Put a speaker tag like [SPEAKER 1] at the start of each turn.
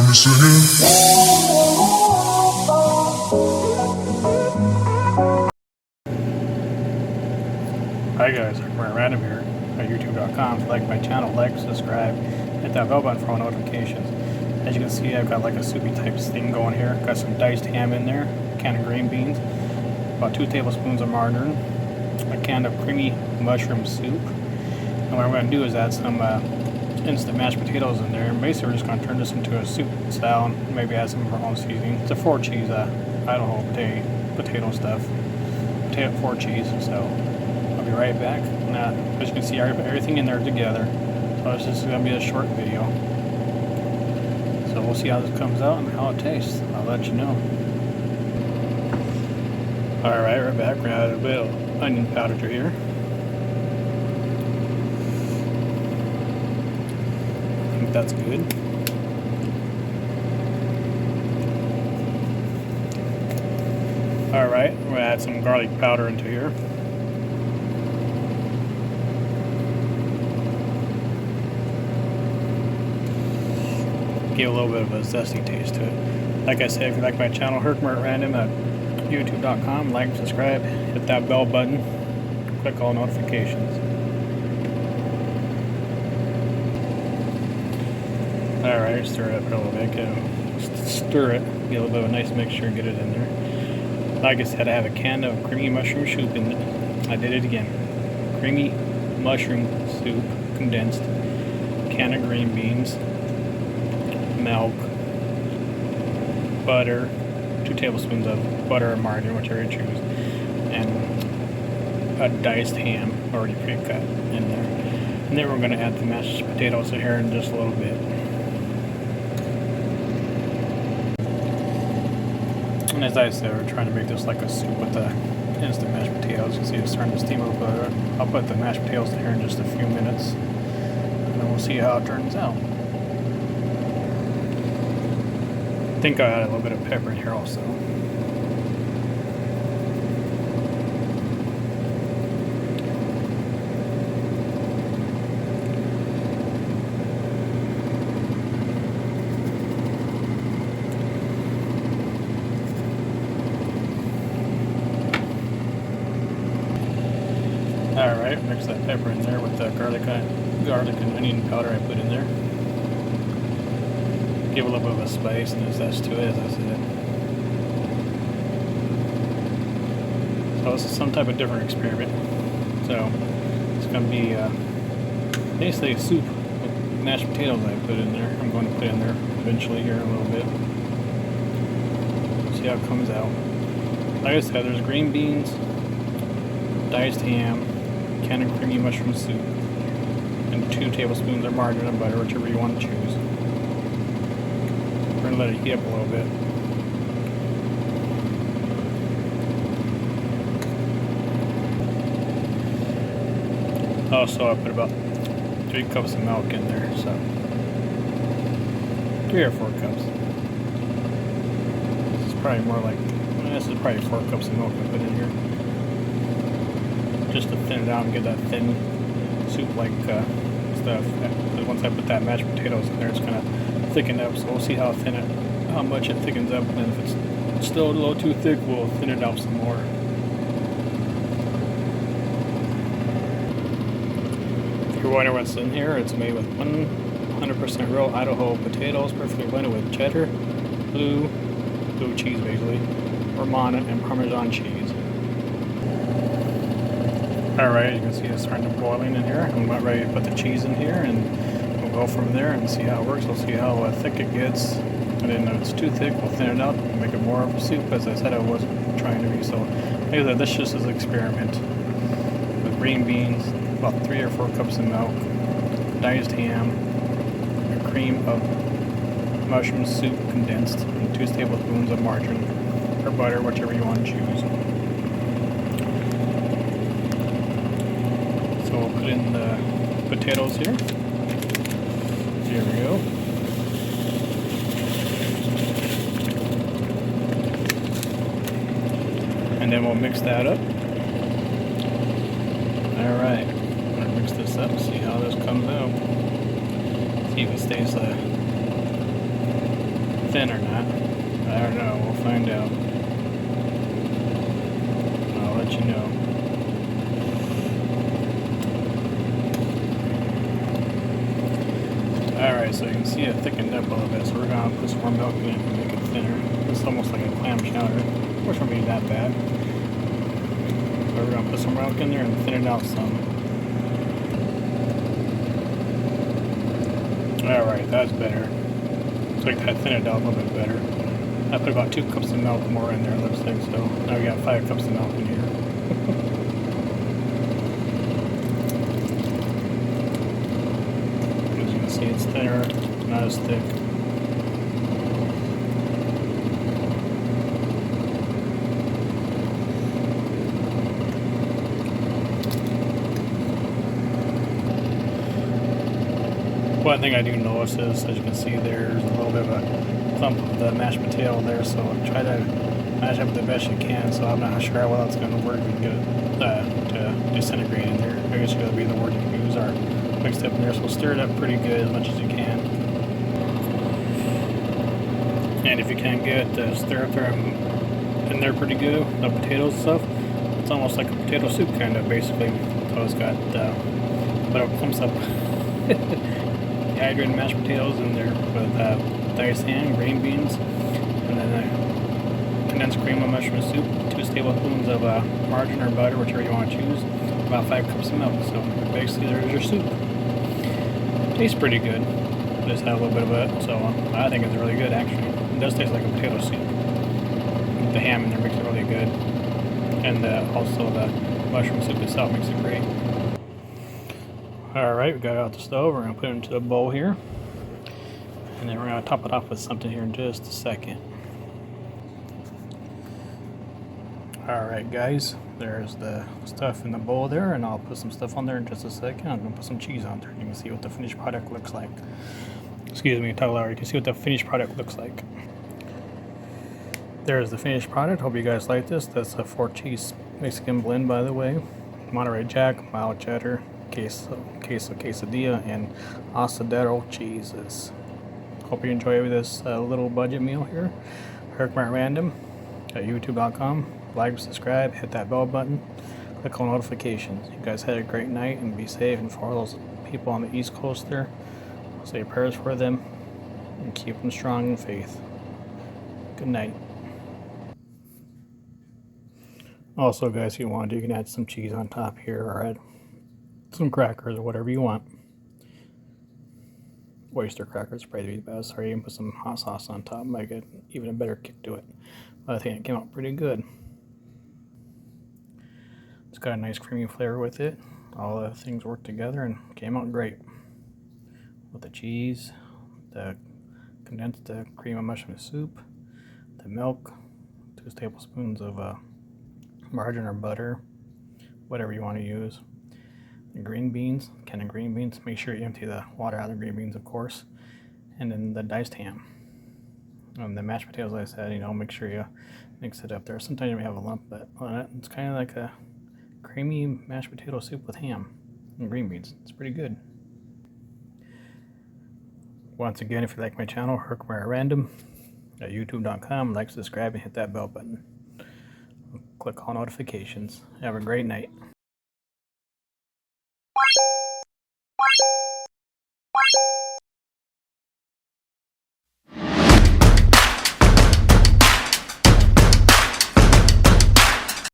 [SPEAKER 1] me singing.
[SPEAKER 2] Hi guys, HerkimerAtRandom here at youtube.com. If you like my channel, like, subscribe, hit that bell button for all notifications. As you can see, I've got like a soupy type thing going here. Got some diced ham in there, a can of green beans, about 2 tablespoons of margarine, a can of creamy mushroom soup. And what I'm going to do is add some instant mashed potatoes in there. And basically we're just going to turn this into a soup style and maybe add some of our own seasoning. It's a 4-cheese, Idahoan potato stuff. Potato 4-cheese, so I'll be right back. Now, as you can see, everything in there together. So this is going to be a short video. So we'll see how this comes out and how it tastes. I'll let you know. Alright, we're back. We're going to add a bit of onion powder to here. I think that's good. Alright, we're going to add some garlic powder into here. Give a little bit of a zesty taste to it. Like I said, if you like my channel, HerkimerAtRandom at youtube.com, like, subscribe, hit that bell button, click all notifications. Alright, stir it up a little bit. Stir it, get a little bit of a nice mixture, get it in there. Like I said, I have a can of creamy mushroom soup in it. I did it again. Creamy mushroom soup, condensed, can of green beans, milk, butter, 2 tablespoons of butter or margarine, whichever you choose, and a diced ham already pre-cut in there. And then we're going to add the mashed potatoes in here in just a little bit. And as I said, we're trying to make this like a soup with the instant mashed potatoes. You can see it's starting to steam up. I'll put the mashed potatoes in here in just a few minutes, and then we'll see how it turns out. I think I add a little bit of pepper in here also. Alright, mix that pepper in there with the garlic and onion powder I put in there. Give a little bit of a spice and a zest to it, as I said. So this is some type of different experiment. So it's going to be basically a soup with mashed potatoes I put in there. I'm going to put in there eventually here in a little bit. See how it comes out. Like I said, there's green beans, diced ham, can of creamy mushroom soup, and 2 tablespoons of margarine and butter, whichever you want to choose. We're going to let it heat up a little bit. Also, I put about 3 cups of milk in there, so 3 or 4 cups. This is probably more like, this is probably 4 cups of milk I put in here. Just to thin it out and get that thin soup-like stuff. Because once I put that mashed potatoes in there, it's going to thicken up. So we'll see how much it thickens up. And if it's still a little too thick, we'll thin it out some more. If you're wondering what's in here, it's made with 100% real Idaho potatoes, perfectly blended with cheddar, blue cheese basically, Vermont, and Parmesan cheese. Alright, you can see it's starting to boiling in here. I'm about ready to put the cheese in here, and we'll go from there and see how it works. We'll see how thick it gets, and then if it's too thick, we'll thin it out and make it more of a soup, as I said I wasn't trying to be. So, like I said, this just is an experiment with green beans, about 3 or 4 cups of milk, diced ham, a cream of mushroom soup condensed, and 2 tablespoons of margarine or butter, whichever you want to choose. So we'll put in the potatoes here. Here we go. And then we'll mix that up. Alright, I'm going to mix this up, see how this comes out. See if it stays thin or not. I don't know. We'll find out. I'll let you know. Alright, so you can see it thickened up a little bit, so we're going to put some more milk in it and make it thinner. It's almost like a clam chowder, which won't be that bad. But we're going to put some milk in there and thin it out some. Alright, that's better. Looks like that thinned it out a little bit better. I put about 2 cups of milk more in there, it looks like, so now we got 5 cups of milk in here. As you can see, it's thinner, not as thick. One thing I do notice is, as you can see, there's a little bit of a clump of the mashed potato there, so try to mash up the best you can. So I'm not sure how well it's going to work and get it to disintegrate in there. I guess that'll be the word you can use, or mixed up in there. So stir it up pretty good as much as you can. And if you can't get it to stir up there in there pretty good, the potatoes and stuff, it's almost like a potato soup kind of, basically. So it's got little clumps up. Dehydrated mashed potatoes in there with diced ham, green beans, and then condensed cream of mushroom soup, 2 tablespoons of margarine or butter, whichever you want to choose, about 5 cups of milk. So basically there's your soup. Tastes pretty good. Just had a little bit of it, so I think it's really good actually. It does taste like a potato soup. The ham in there makes it really good, and also the mushroom soup itself makes it great. Alright, we got it out the stove. We're going to put it into a bowl here. And then we're going to top it off with something here in just a second. Alright guys, there's the stuff in the bowl there, and I'll put some stuff on there in just a second. I'm going to put some cheese on there. You can see what the finished product looks like. Excuse me, talk louder. You can see what the finished product looks like. There's the finished product. Hope you guys like this. That's a 4-cheese Mexican blend, by the way. Monterey Jack, mild cheddar, queso quesadilla, and asadero cheeses. Hope you enjoy this little budget meal here. HerkimerAtRandom at youtube.com. Like, subscribe, hit that bell button, click on notifications. You guys had a great night and be safe. And for all those people on the East Coast there, say prayers for them and keep them strong in faith. Good night. Also, guys, if you want to, you can add some cheese on top here, or add some crackers or whatever you want. Oyster crackers probably the best, or you can put some hot sauce on top, make it even a better kick to it. But I think it came out pretty good. It's got a nice creamy flavor with it. All the things worked together and came out great. With the cheese, the condensed cream of mushroom soup, the milk, 2 tablespoons of margarine or butter, whatever you want to use. The green beans, can of green beans. Make sure you empty the water out of the green beans, of course. And then the diced ham. And the mashed potatoes, like I said, make sure you mix it up there. Sometimes you may have a lump, but on it, it's kind of like a creamy mashed potato soup with ham and green beans. It's pretty good. Once again, if you like my channel, HerkimerAtRandom at youtube.com. Like, subscribe, and hit that bell button. Click all notifications. Have a great night.